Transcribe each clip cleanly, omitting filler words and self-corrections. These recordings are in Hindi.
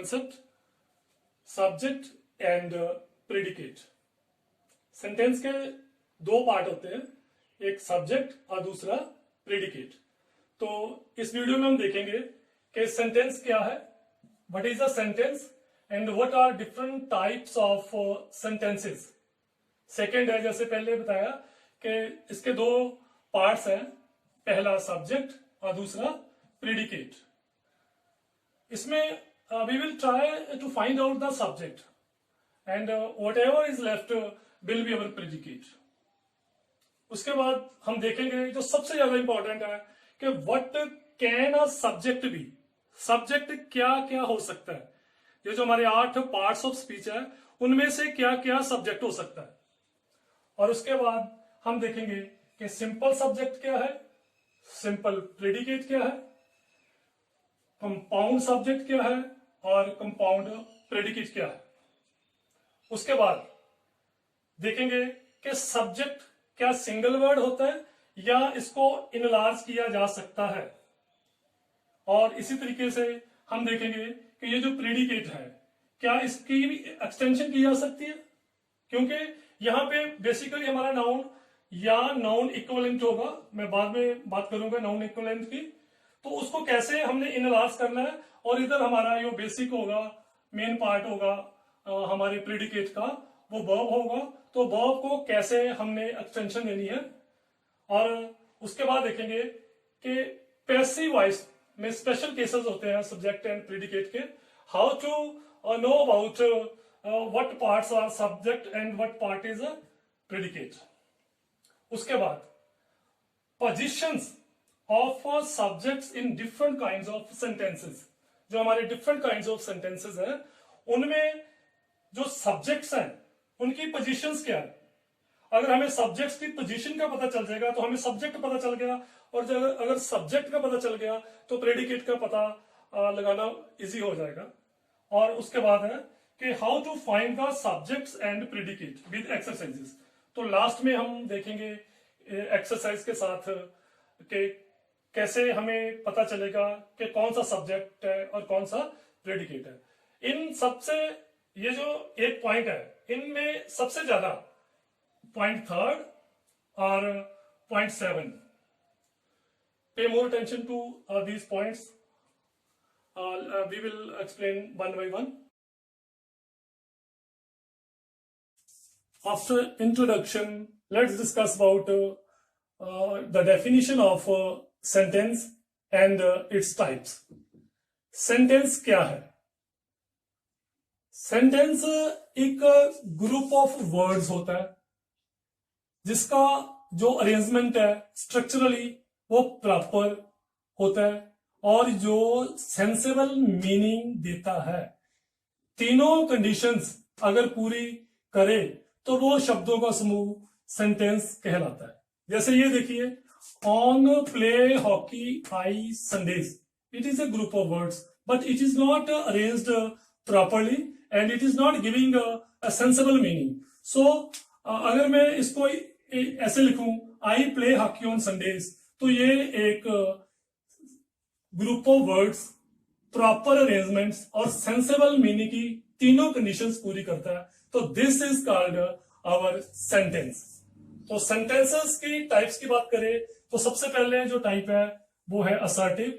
concept, subject and predicate. Sentence के दो पार्ट होते हैं, एक सब्जेक्ट और दूसरा प्रेडिकेट. तो इस वीडियो में हम देखेंगे कि सेंटेंस क्या है, what is a sentence and what are different types of sentences. Second है, जैसे पहले बताया कि इसके दो पार्ट्स हैं, पहला सब्जेक्ट और दूसरा प्रेडिकेट. इसमें we will try to find out the subject and whatever is left will be our predicate. उसके बाद हम देखेंगे जो सबसे ज्यादा इंपॉर्टेंट है कि what can a subject be. Subject क्या क्या हो सकता है. ये जो हमारे 8 पार्ट्स ऑफ स्पीच है उनमें से क्या क्या सब्जेक्ट हो सकता है. और उसके बाद हम देखेंगे कि सिंपल सब्जेक्ट क्या है, सिंपल प्रेडिकेट क्या है, कंपाउंड सब्जेक्ट क्या है और कंपाउंड प्रेडिकेट क्या है. उसके बाद देखेंगे कि सब्जेक्ट क्या सिंगल वर्ड होता है या इसको इनलार्ज किया जा सकता है. और इसी तरीके से हम देखेंगे कि ये जो प्रेडिकेट है क्या इसकी एक्सटेंशन की जा सकती है, क्योंकि यहां पे बेसिकली हमारा नाउन या नाउन इक्विवेलेंट होगा. मैं बाद में बात करूंगा नाउन इक्विवेलेंट की. तो उसको कैसे हमने इनलार्ज करना है, और इधर हमारा जो बेसिक होगा, मेन पार्ट होगा हमारे प्रेडिकेट का, वो वर्ब होगा. तो वर्ब को कैसे हमने एक्सटेंशन देनी है. और उसके बाद देखेंगे कि पैसिव वॉइस में स्पेशल केसेस होते हैं सब्जेक्ट एंड प्रेडिकेट के. How to know about what parts are subject and what part is a predicate. उसके बाद positions of subjects in different kinds of sentences. जो हमारे डिफरेंट काइंड्स ऑफ सेंटेंसेस हैं उनमें जो सब्जेक्ट्स हैं उनकी पोजीशंस क्या है. अगर हमें सब्जेक्ट्स की पोजीशन का पता चल जाएगा तो हमें सब्जेक्ट पता चल गया, और अगर सब्जेक्ट का पता चल गया तो प्रेडिकेट का पता लगाना इजी हो जाएगा. और उसके बाद है कि how to find the subjects and predicate with exercises. तो लास्ट में हम देखेंगे एक्सरसाइज के साथ कि कैसे हमें पता चलेगा कि कौन सा सब्जेक्ट है और कौन सा प्रेडिकेट है. इन सबसे ये जो एक पॉइंट है इनमें सबसे ज्यादा पॉइंट 3 और point 7. Pay more attention to these points. We will explain one by one. After introduction, let's discuss about the definition of sentence and its types. Sentence क्या है. सेंटेंस एक ग्रुप ऑफ वर्ड्स होता है जिसका जो अरेंजमेंट है स्ट्रक्चरली वो प्रॉपर होता है और जो सेंसेबल मीनिंग देता है. तीनों कंडीशंस अगर पूरी करे तो वो शब्दों का समूह सेंटेंस कहलाता है. जैसे ये देखिए, on play hockey I Sundays. It is a group of words but it is not arranged properly and it is not giving a sensible meaning. So अगर मैं इसको ऐसे लिखूं, I play hockey on Sundays, तो ये एक group of words, proper arrangements और सेंसेबल मीनिंग की तीनों कंडीशंस पूरी करता है. तो this is called our sentence. तो सेंटेंसेस की टाइप्स की बात करें तो सबसे पहले जो टाइप है वो है असर्टिव.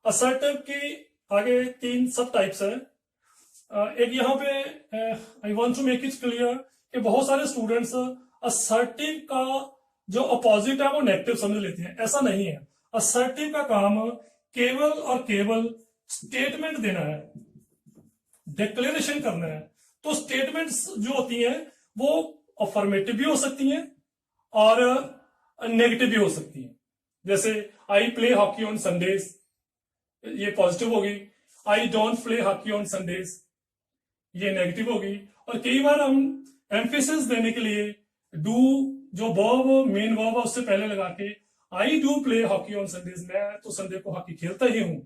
असर्टिव की आगे 3 सब टाइप्स है. एक यहाँ पे I want to make it clear कि बहुत सारे स्टूडेंट्स असर्टिव का जो अपोजिट है वो नेगेटिव समझ लेते हैं. ऐसा नहीं है. असर्टिव का काम केवल और केवल स्टेटमेंट देना है, डिक्लेरेशन करना है. तो स्टेटमेंट्स जो होती हैं वो अफर्मेटिव भी हो सकती हैं और नेगेटिव भी हो सकती हैं. जैसे आई प्ले हॉकी ऑन संडेज, ये पॉजिटिव होगी. I don't play hockey on Sundays, ये नेगेटिव होगी. और कई बार हम एम्फेसिस देने के लिए डू, जो वर्ब मेन वर्ब है उससे पहले लगा के I do play hockey on Sundays, मैं तो संडे को हॉकी खेलता ही हूं.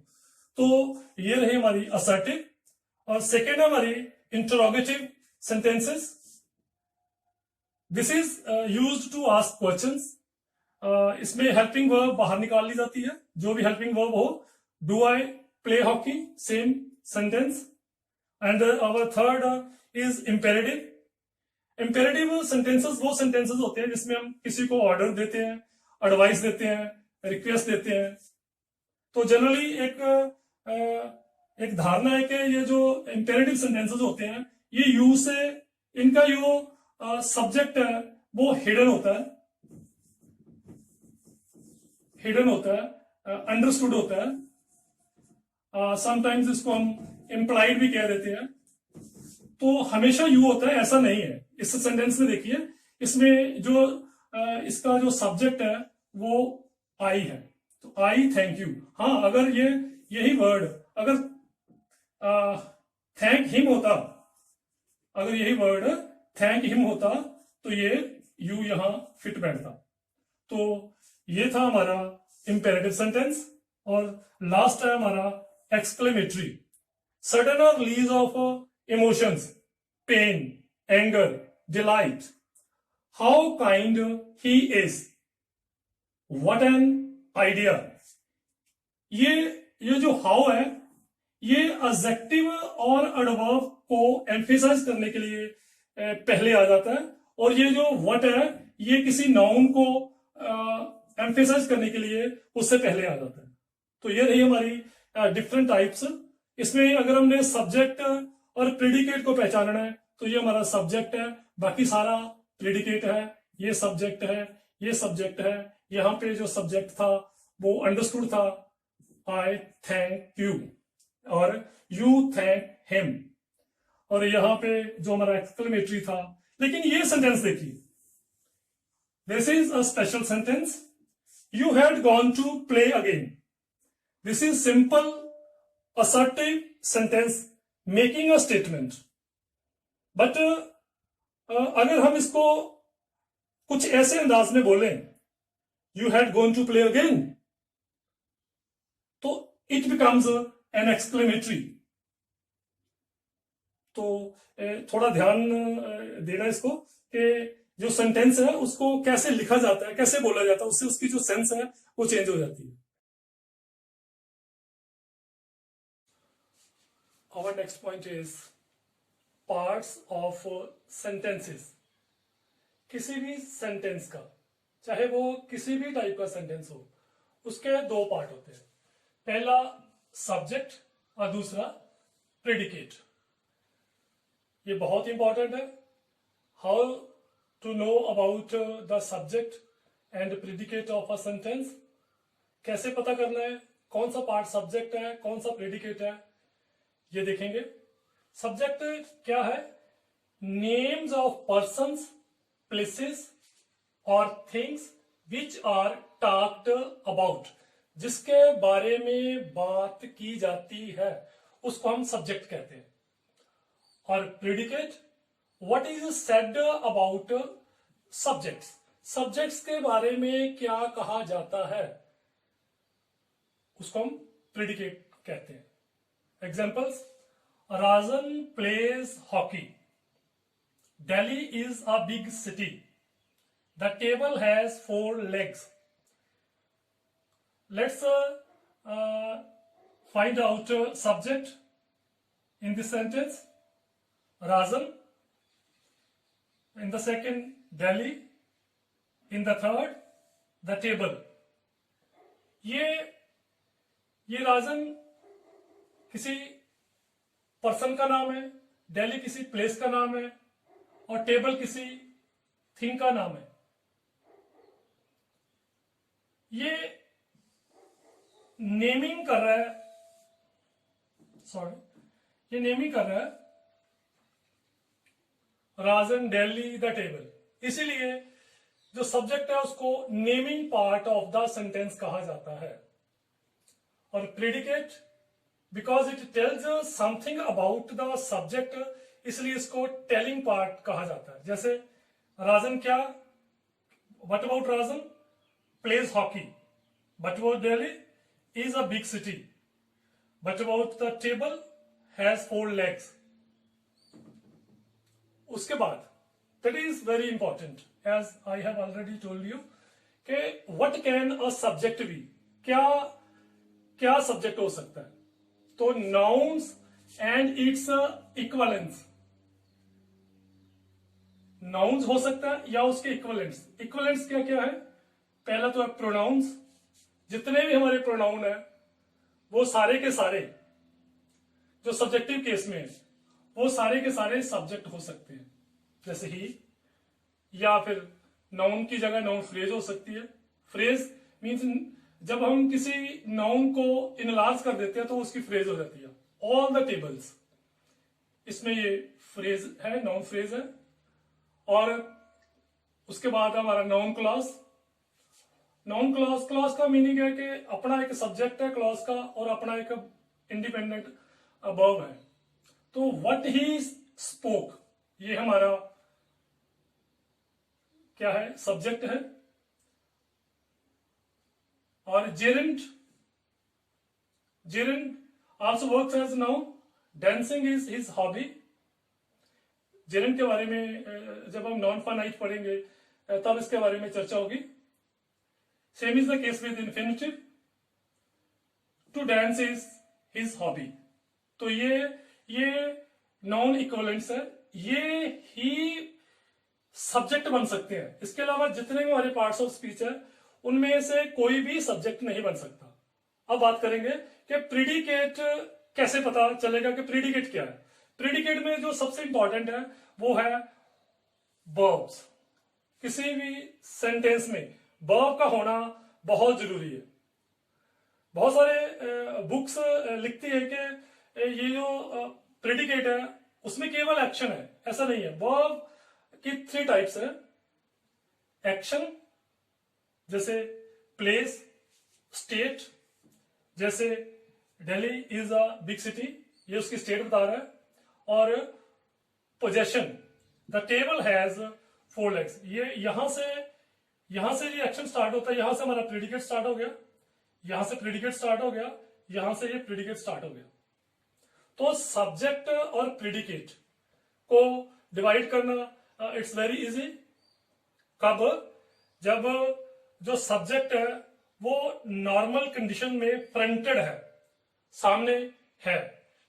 तो ये रही हमारी असर्टिव. और सेकेंड है हमारी interrogative sentences. This is used to ask questions. इसमें हेल्पिंग वर्ब बाहर निकाल ली जाती है. जो भी हेल्पिंग वर्ब हो, do I play hockey, same sentence. And our third is imperative. Imperative sentences वो सेंटेंसेस होते हैं जिसमें हम किसी को ऑर्डर देते हैं, एडवाइस देते हैं, रिक्वेस्ट देते हैं। तो जनरली एक धारणा है कि ये जो इम्पेरेटिव सेंटेंसेस होते हैं ये यू से इनका जो सब्जेक्ट है वो हिडन होता है, अंडरस्टूड होता है। समटाइम्स इसको हम इम्प्लाइड भी कह देते हैं। तो हमेशा यू होता है ऐसा नहीं है। इस सेंटेंस में देखिए, इसमें जो इसका जो सब्जेक्ट है वो आई है, तो आई थैंक यू। हाँ, अगर यही वर्ड अगर थैंक हिम होता, अगर यही वर्ड थैंक हिम होता तो ये यू यहां फिट बैठता। तो ये था हमारा इंपेरेटिव सेंटेंस। और लास्ट है हमारा एक्सक्लेमेटरी। सडन और release of emotions, pain, anger, delight, how kind he is, what an idea. ये जो हाउ है ये एडजेक्टिव और एडवर्ब को एम्फेसाइज करने के लिए पहले आ जाता है, और ये जो व्हाट है ये किसी नाउन को एम्फेसाइज करने के लिए उससे पहले आ जाता है। तो ये रही हमारी डिफरेंट टाइप्स। इसमें अगर हमने सब्जेक्ट और प्रेडिकेट को पहचानना है तो ये हमारा सब्जेक्ट है, बाकी सारा प्रेडिकेट है। ये सब्जेक्ट है, ये सब्जेक्ट है। यहां पे जो सब्जेक्ट था वो अंडरस्टूड था, आई थैंक यू, और यू थैंक हिम। और यहां पे जो हमारा एक्सक्लेमेटरी था। लेकिन ये सेंटेंस देखिए, this is a special sentence, you had gone to play again. This is simple assertive sentence making a statement. But अगर हम इसको कुछ ऐसे अंदाज में बोलें, you had gone to play again, तो इट बिकम्स एन एक्सक्लेमेटरी। तो थोड़ा ध्यान देना इसको कि जो सेंटेंस है उसको कैसे लिखा जाता है, कैसे बोला जाता है, उससे उसकी जो सेंस है वो चेंज हो जाती है। Our next point is parts of sentences। किसी भी सेंटेंस का, चाहे वो किसी भी टाइप का सेंटेंस हो, उसके दो पार्ट होते हैं। पहला सब्जेक्ट और दूसरा प्रेडिकेट। ये बहुत इंपॉर्टेंट है। How to know about the subject and predicate of a sentence. कैसे पता करना है कौन सा पार्ट सब्जेक्ट है, कौन सा प्रेडिकेट है, ये देखेंगे। सब्जेक्ट क्या है? नेम्स ऑफ पर्सन्स, प्लेसेस और things which are talked about, जिसके बारे में बात की जाती है उसको हम सब्जेक्ट कहते हैं। और predicate, what is said about subjects, subjects के बारे में क्या कहा जाता है उसको हम प्रेडिकेट कहते हैं। Examples: Rajan plays hockey. Delhi is a big city. The table has 4 legs. Let's find out subject in this sentence. Rajan. In the second, Delhi. In the third, the table. ये राजन किसी पर्सन का नाम है, दिल्ली किसी प्लेस का नाम है, और टेबल किसी थिंग का नाम है। ये नेमिंग कर रहा है, ये नेमिंग कर रहा है राजन, दिल्ली, द टेबल। इसीलिए जो सब्जेक्ट है उसको naming part of the sentence कहा जाता है। और predicate, because it tells something about the subject, इसलिए इसको टेलिंग पार्ट कहा जाता है। जैसे राजन क्या, what about Rajan plays hockey, what about Delhi is a big city, what about the table has 4 legs। उसके बाद that is very important, as I have already told you कि what can a subject be, क्या सब्जेक्ट हो सकता है। तो nouns and its equivalence, nouns हो सकता है या उसके इक्वलेंट्स। इक्वलेंट्स क्या क्या है? पहला तो है प्रोनाउंस, जितने भी हमारे प्रोनाउन है वो सारे के सारे जो सब्जेक्टिव केस में है वो सारे के सारे सब्जेक्ट हो सकते हैं, जैसे ही, या फिर नाउन की जगह नाउन फ्रेज हो सकती है। फ्रेज मीन्स जब हम किसी नाउन को इनलार्ज कर देते हैं तो उसकी फ्रेज हो जाती है। ऑल द टेबल्स, इसमें ये फ्रेज है, नाउन फ्रेज है। और उसके बाद हमारा noun clause. Noun clause, clause का मीनिंग है कि अपना एक सब्जेक्ट है क्लॉज का और अपना एक इंडिपेंडेंट वर्ब है। तो व्हाट ही स्पोक, ये हमारा क्या है? सब्जेक्ट है। और gerund, gerund also works as noun. Dancing is his hobby. Gerund के बारे में जब हम नॉन फाइनाइट पढ़ेंगे तब इसके बारे में चर्चा होगी। Same is the case with infinitive. To dance is his hobby. तो ये नॉन इक्वलेंट्स है, ये ही सब्जेक्ट बन सकते हैं। इसके अलावा जितने भी हमारे पार्ट्स ऑफ स्पीच है उनमें से कोई भी सब्जेक्ट नहीं बन सकता। अब बात करेंगे कि प्रीडिकेट कैसे पता चलेगा कि प्रीडिकेट क्या है। प्रीडिकेट में जो सबसे इंपॉर्टेंट है वो है वर्ब्स। किसी भी सेंटेंस में वर्ब का होना बहुत जरूरी है। बहुत सारे बुक्स लिखती है कि ये जो प्रेडिकेट है उसमें केवल एक्शन है, ऐसा नहीं है। वर्ब की 3 टाइप्स है। एक्शन जैसे प्लेस, स्टेट, जैसे Delhi is a big city, ये उसकी स्टेट बता रहा है। और possession, the table has 4 legs, ये यहां से ये एक्शन स्टार्ट होता है, यहां से हमारा प्रेडिकेट स्टार्ट हो गया, यहां से प्रेडिकेट स्टार्ट हो गया, यहां से ये प्रेडिकेट स्टार्ट हो गया। तो सब्जेक्ट और प्रेडिकेट को डिवाइड करना इट्स वेरी इजी। कब? जब जो सब्जेक्ट है वो नॉर्मल कंडीशन में फ्रंटेड है, सामने है।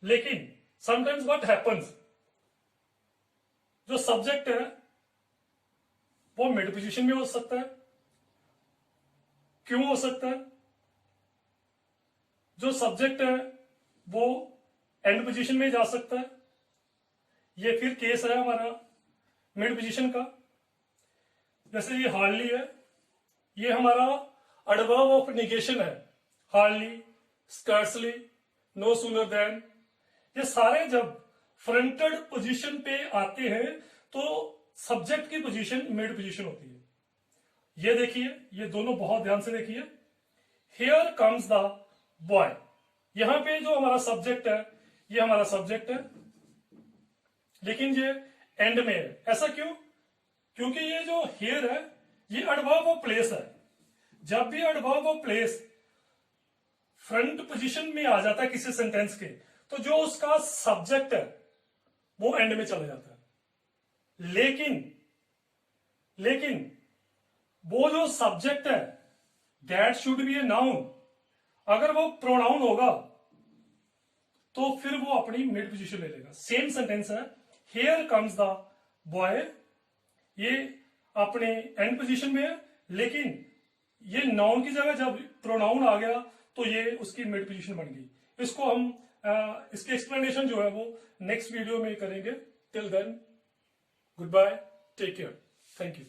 लेकिन समटाइम्स व्हाट हैपेंस, जो सब्जेक्ट है वो मिड पोजीशन में हो सकता है। क्यों हो सकता है? जो सब्जेक्ट है वो एंड पोजीशन में जा सकता है। ये फिर केस है हमारा मिड पोजीशन का। जैसे ये हार्डली है, ये हमारा एडवर्ब ऑफ निगेशन है। हार्डली, स्कर्सली, नो सूनर देन, ये सारे जब फ्रंटेड पोजीशन पे आते हैं तो सब्जेक्ट की पोजीशन मिड पोजीशन होती है। ये देखिए, ये दोनों बहुत ध्यान से देखिए। हियर कम्स द बॉय, यहां पे जो हमारा सब्जेक्ट है ये हमारा सब्जेक्ट है, लेकिन ये एंड में है। ऐसा क्यों? क्योंकि ये जो हियर है ये एडवर्ब ऑफ प्लेस है। जब भी adverb of place front position में आ जाता है किसी सेंटेंस के, तो जो उसका सब्जेक्ट है वो एंड में चला जाता है। लेकिन वो जो सब्जेक्ट है that should be a noun, अगर वो प्रोनाउन होगा तो फिर वो अपनी मिड पोजीशन ले लेगा। सेम सेंटेंस है, हियर कम्स द बॉय, ये अपने एंड पोजीशन में है, लेकिन ये नाउन की जगह जब प्रोनाउन आ गया तो ये उसकी मिड पोजीशन बन गई। इसको हम इसकी एक्सप्लेनेशन जो है वो नेक्स्ट वीडियो में करेंगे। Till then, good bye, take care, thank you.